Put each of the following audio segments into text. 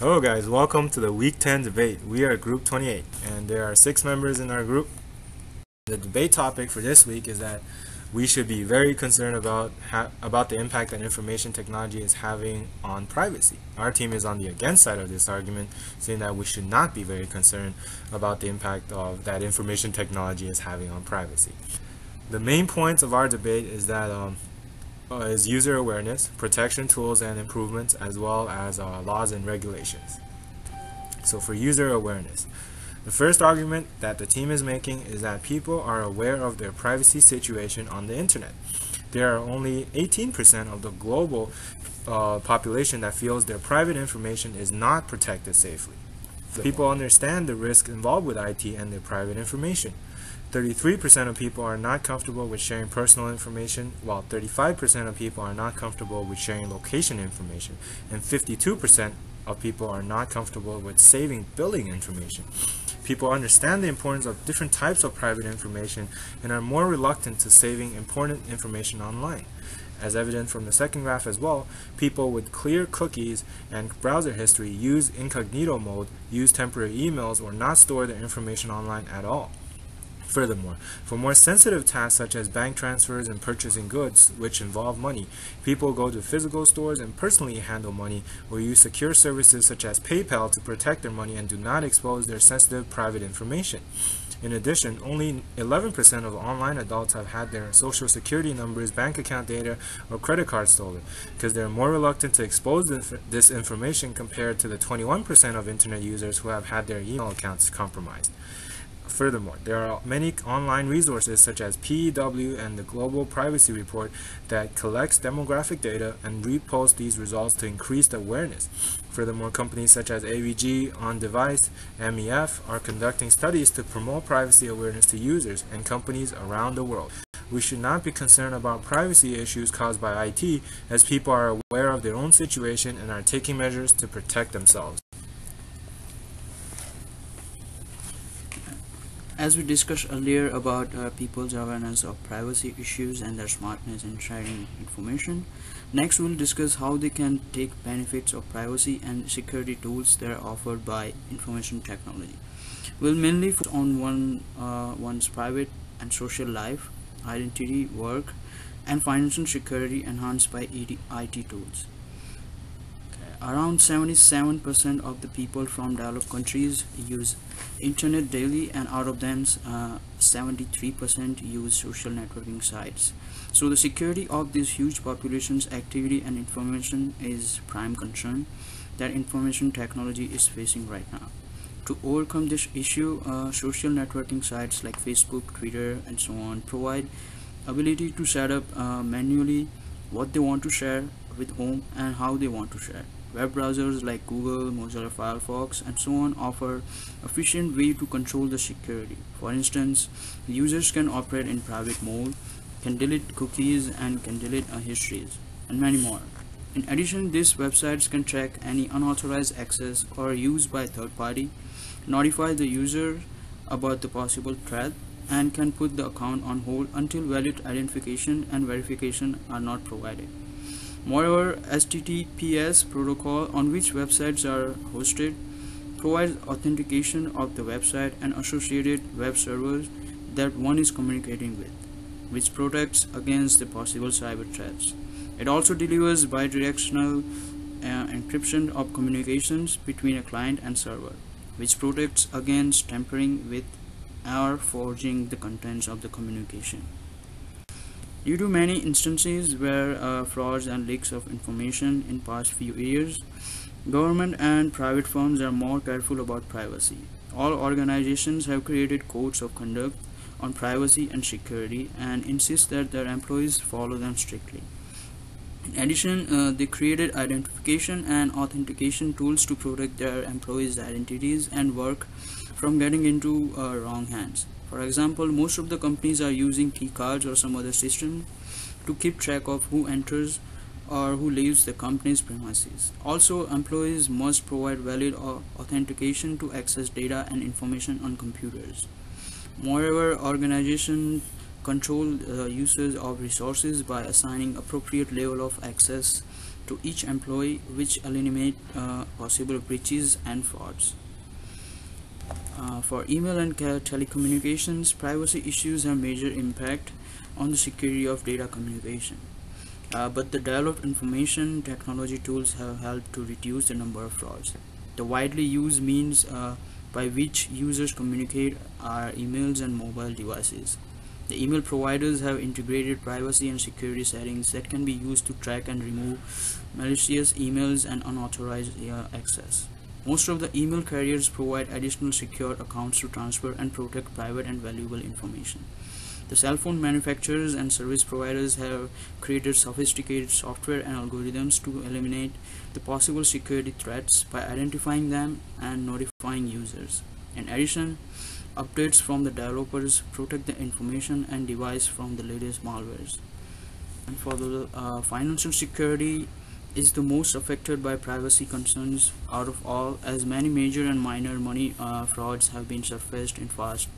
Hello guys, welcome to the Week 10 debate. We are Group 28 and there are 6 members in our group. The debate topic for this week is that we should be very concerned about the impact that information technology is having on privacy. Our team is on the against side of this argument, saying that we should not be very concerned about the impact of that information technology is having on privacy. The main points of our debate is that is user awareness, protection tools and improvements, as well as laws and regulations. So for user awareness, the first argument that the team is making is that people are aware of their privacy situation on the internet. There are only 18% of the global population that feels their private information is not protected safely. People understand the risk involved with IT and their private information. 33% of people are not comfortable with sharing personal information, while 35% of people are not comfortable with sharing location information, and 52% of people are not comfortable with saving billing information. People understand the importance of different types of private information and are more reluctant to saving important information online. As evident from the second graph as well, people with clear cookies and browser history use incognito mode, use temporary emails, or not store their information online at all. Furthermore, for more sensitive tasks such as bank transfers and purchasing goods, which involve money, people go to physical stores and personally handle money, or use secure services such as PayPal to protect their money and do not expose their sensitive private information. In addition, only 11% of online adults have had their social security numbers, bank account data, or credit cards stolen, because they are more reluctant to expose this information compared to the 21% of internet users who have had their email accounts compromised. Furthermore, there are many online resources such as PEW and the Global Privacy Report that collects demographic data and repost these results to increase the awareness. Furthermore, companies such as AVG, On-Device, MEF are conducting studies to promote privacy awareness to users and companies around the world. We should not be concerned about privacy issues caused by IT, as people are aware of their own situation and are taking measures to protect themselves. As we discussed earlier about people's awareness of privacy issues and their smartness in sharing information, next we'll discuss how they can take benefits of privacy and security tools that are offered by information technology. We'll mainly focus on one's private and social life, identity, work, and financial security enhanced by IT tools. Around 77% of the people from developed countries use internet daily, and out of them 73% use social networking sites. So the security of this huge population's activity and information is prime concern that information technology is facing right now. To overcome this issue, social networking sites like Facebook, Twitter, and so on provide ability to set up manually what they want to share with whom and how they want to share. Web browsers like Google, Mozilla Firefox, and so on offer efficient way to control the security. For instance, users can operate in private mode, can delete cookies, and can delete histories, and many more. In addition, these websites can track any unauthorized access or use by third party, notify the user about the possible threat, and can put the account on hold until valid identification and verification are not provided. Moreover, HTTPS protocol on which websites are hosted provides authentication of the website and associated web servers that one is communicating with, which protects against the possible cyber threats. It also delivers bidirectional encryption of communications between a client and server, which protects against tampering with or forging the contents of the communication. Due to many instances where frauds and leaks of information in past few years, government and private firms are more careful about privacy. All organizations have created codes of conduct on privacy and security and insist that their employees follow them strictly. In addition, they created identification and authentication tools to protect their employees' identities and work from getting into wrong hands. For example, most of the companies are using key cards or some other system to keep track of who enters or who leaves the company's premises. Also, employees must provide valid authentication to access data and information on computers. Moreover, organizations control usage of resources by assigning appropriate level of access to each employee, which eliminate possible breaches and frauds. For email and telecommunications, privacy issues have major impact on the security of data communication. But the developed information technology tools have helped to reduce the number of frauds. The widely used means by which users communicate are emails and mobile devices. The email providers have integrated privacy and security settings that can be used to track and remove malicious emails and unauthorized access. Most of the email carriers provide additional secure accounts to transfer and protect private and valuable information. The cell phone manufacturers and service providers have created sophisticated software and algorithms to eliminate the possible security threats by identifying them and notifying users. In addition, updates from the developers protect the information and device from the latest malwares. And for the financial security is the most affected by privacy concerns out of all, as many major and minor money frauds have been surfaced in past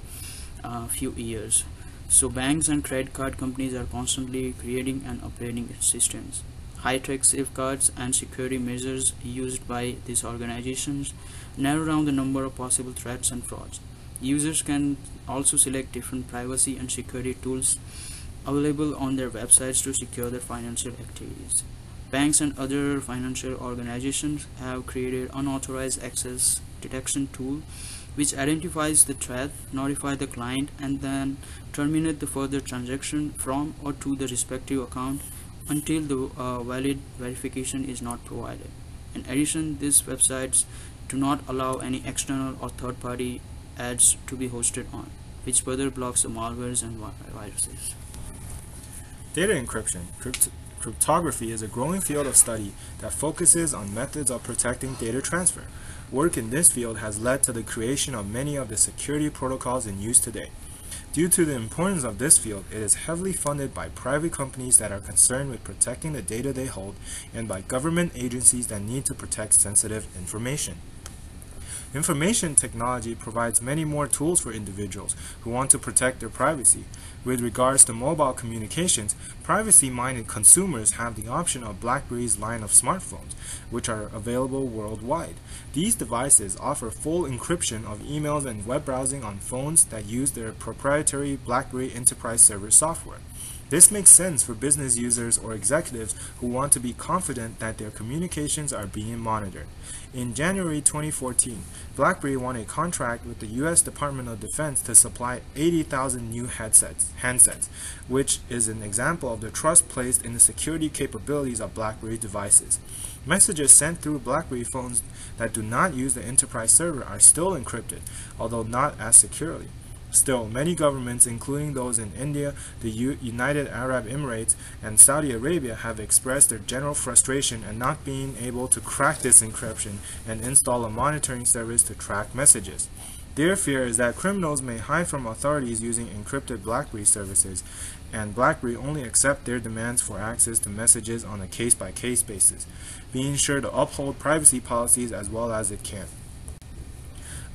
few years. So banks and credit card companies are constantly creating and upgrading its systems. High-tech safeguards and security measures used by these organizations narrow down the number of possible threats and frauds. Users can also select different privacy and security tools available on their websites to secure their financial activities. Banks and other financial organizations have created unauthorized access detection tool which identifies the threat, notify the client, and then terminate the further transaction from or to the respective account until the valid verification is not provided. In addition, these websites do not allow any external or third-party ads to be hosted on, which further blocks the malwares and viruses. Data encryption. Cryptography is a growing field of study that focuses on methods of protecting data transfer. Work in this field has led to the creation of many of the security protocols in use today. Due to the importance of this field, it is heavily funded by private companies that are concerned with protecting the data they hold and by government agencies that need to protect sensitive information. Information technology provides many more tools for individuals who want to protect their privacy. With regards to mobile communications, privacy-minded consumers have the option of BlackBerry's line of smartphones, which are available worldwide. These devices offer full encryption of emails and web browsing on phones that use their proprietary BlackBerry Enterprise Server software. This makes sense for business users or executives who want to be confident that their communications are being monitored. In January 2014, BlackBerry won a contract with the U.S. Department of Defense to supply 80,000 new handsets, which is an example of the trust placed in the security capabilities of BlackBerry devices. Messages sent through BlackBerry phones that do not use the enterprise server are still encrypted, although not as securely. Still, many governments, including those in India, the United Arab Emirates, and Saudi Arabia, have expressed their general frustration at not being able to crack this encryption and install a monitoring service to track messages. Their fear is that criminals may hide from authorities using encrypted BlackBerry services, and BlackBerry only accept their demands for access to messages on a case-by-case basis, being sure to uphold privacy policies as well as it can.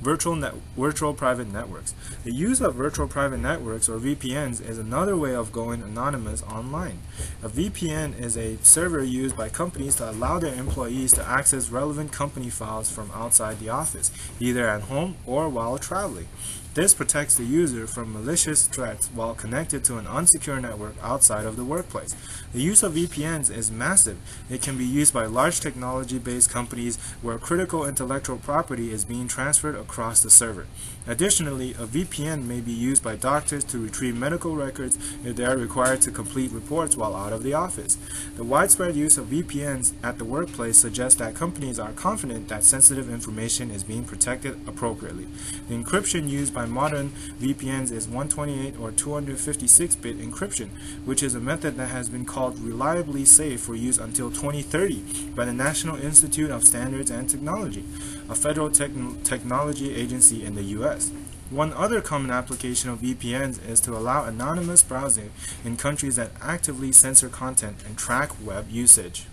Virtual private networks. The use of virtual private networks, or VPNs, is another way of going anonymous online. A VPN is a server used by companies to allow their employees to access relevant company files from outside the office, either at home or while traveling. This protects the user from malicious threats while connected to an unsecure network outside of the workplace. The use of VPNs is massive. It can be used by large technology-based companies where critical intellectual property is being transferred across the server. Additionally, a VPN may be used by doctors to retrieve medical records if they are required to complete reports while out of the office. The widespread use of VPNs at the workplace suggests that companies are confident that sensitive information is being protected appropriately. The encryption used by modern VPNs is 128 or 256-bit encryption, which is a method that has been called reliably safe for use until 2030 by the National Institute of Standards and Technology, a federal technology agency in the U.S. One other common application of VPNs is to allow anonymous browsing in countries that actively censor content and track web usage.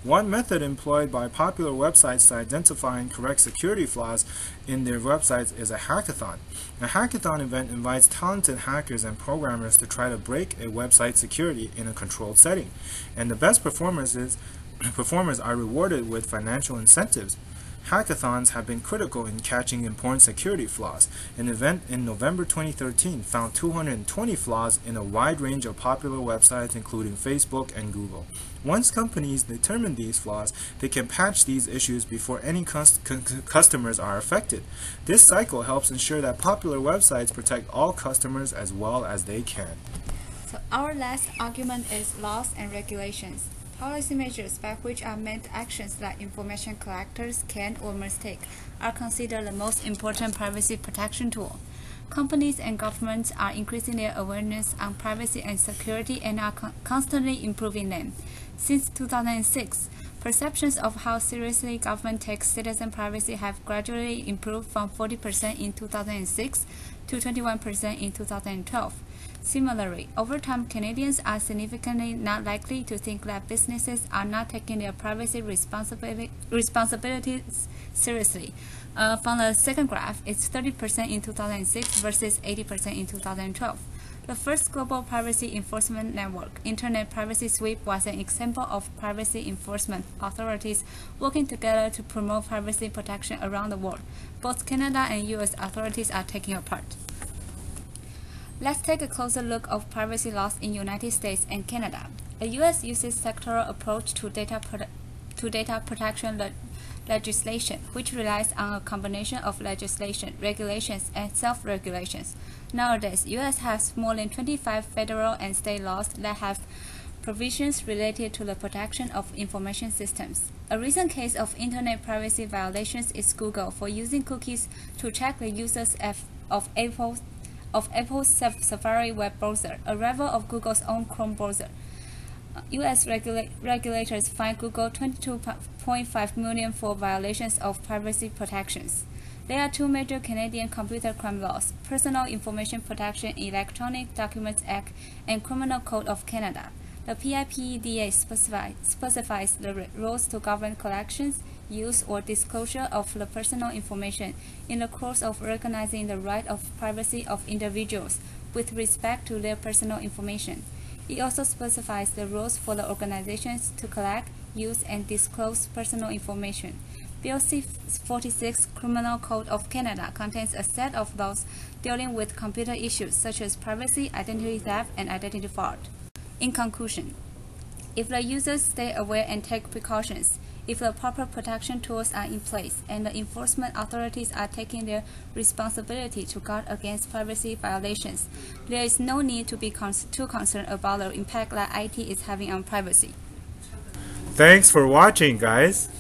One method employed by popular websites to identify and correct security flaws in their websites is a hackathon. A hackathon event invites talented hackers and programmers to try to break a website's security in a controlled setting, and the best performers performers are rewarded with financial incentives. Hackathons have been critical in catching important security flaws. An event in November 2013 found 220 flaws in a wide range of popular websites including Facebook and Google. Once companies determine these flaws, they can patch these issues before any customers are affected. This cycle helps ensure that popular websites protect all customers as well as they can. So our last argument is laws and regulations. Policy measures by which are meant actions that information collectors can or must take are considered the most important privacy protection tool. Companies and governments are increasing their awareness on privacy and security and are constantly improving them. Since 2006, perceptions of how seriously government takes citizen privacy have gradually improved from 40% in 2006 to 21% in 2012. Similarly, over time, Canadians are significantly not likely to think that businesses are not taking their privacy responsibilities seriously. From the second graph, it's 30% in 2006 versus 80% in 2012. The first global privacy enforcement network, Internet Privacy Sweep, was an example of privacy enforcement authorities working together to promote privacy protection around the world. Both Canada and US authorities are taking a part. Let's take a closer look of privacy laws in United States and Canada. The US uses sectoral approach to data protection legislation, which relies on a combination of legislation, regulations, and self-regulations. Nowadays, US has more than 25 federal and state laws that have provisions related to the protection of information systems. A recent case of Internet privacy violations is Google for using cookies to track the users of Apple's Safari web browser, a rival of Google's own Chrome browser. U.S. regulators fined Google $22.5 million for violations of privacy protections. There are two major Canadian computer crime laws: Personal Information Protection Electronic Documents Act and Criminal Code of Canada. The PIPEDA specifies the rules to govern collections, use, or disclosure of the personal information in the course of recognizing the right of privacy of individuals with respect to their personal information. It also specifies the rules for the organizations to collect, use, and disclose personal information. Bill C-46 Criminal Code of Canada contains a set of laws dealing with computer issues such as privacy, identity theft, and identity fraud. In conclusion, if the users stay aware and take precautions, if the proper protection tools are in place, and the enforcement authorities are taking their responsibility to guard against privacy violations, there is no need to be too concerned about the impact that IT is having on privacy. Thanks for watching, guys.